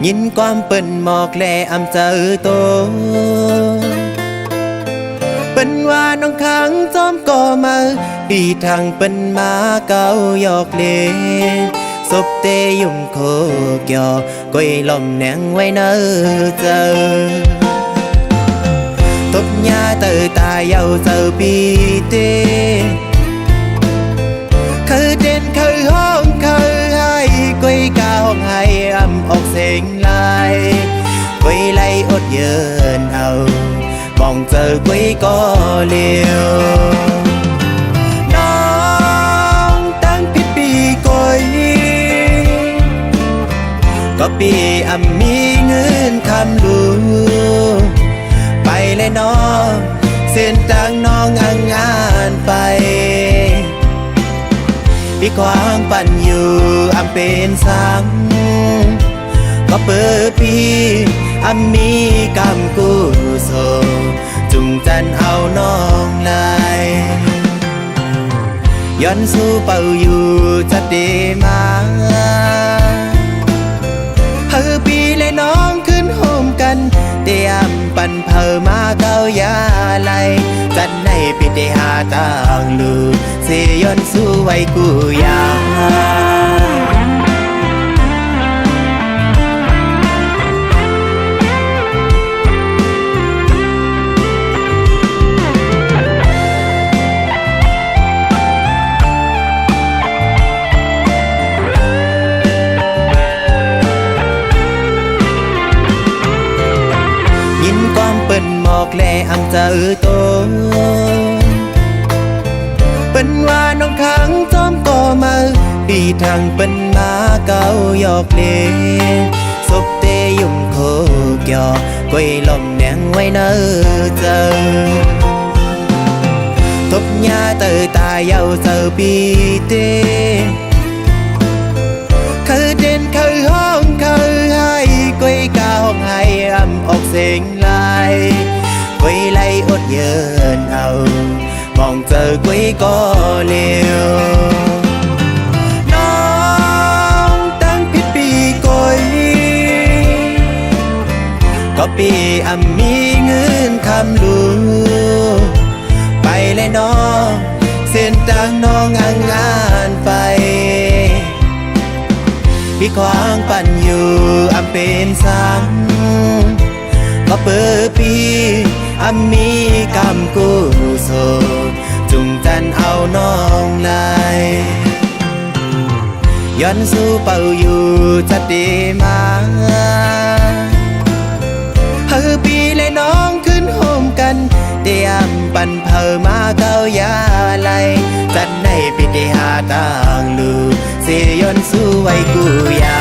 ยินความเปิ้นหมอกแลอำเจอโตเปิ้นว่าน้องขังจอมก่อมาปีทางเปิ้นมาเก่าหยอกเล่ศพเตยุ่มโคกยอก้อยลมแหนงไว้เนอเจอตบยาเตอตาเยาเจอปีเตคือเด่นคือห้องคือให้ก้อยกาห้องให้อำออกเสียงลายก้อยไล่อดเยินเอามองเจอก้อยก็เลี้ยวน้องตั้งผิดปีก้อยก็ปีอำมีเงินคำลูไปเลยน้องเส้นทางน้องงานไปพี่ควางปั่นอยู่อำเป็นสังก็เปิดปีอำมีกำกู้โซจุงจันเอาน้องลายย้อนสู้เป่าอยู่จะเดมาเฮอปีและน้องขึ้นโฮมกันเตรียมปั่นเพอมาเก้ายาไหลจันในปิเตหาต่างลูเสยย้อนสู้ไว้กูยายินความเปิ้นหมอกแลอำเจอโตเปิ้นว่าน้องขังจอมก่อมาปีทางเปิ้นมาเก่าหยอกเล่ศพเตยุ่มโคกยอก้อยลมแหนงไว้เนอเจอทบยาเตอตาเยาเจอปีเตคือเด่นคือห้องคือให้ก้อยกาห้องให้อำออกเสียงลายก้อยไล่อดเยินเอามองเจอก้อยก็เลี้ยวน้องตั้งผิดปีก้อยก็ปีอำมีเงินคำลูไปเลยน้องเส้นทางน้องงานไปพี่ควางปั่นอยู่อำเป็นสังก็เปิดปีอำมีกำกู้โซจุงจันเอาน้องลายย้อนสู้เป่าอยู่จะเดมาเฮอปีและน้องขึ้นโฮมกันเตรียมปั่นเพอมาเก้ายาไหลจันในปิเตหาต่างลูเสยย้อนสู้ไว้กูยา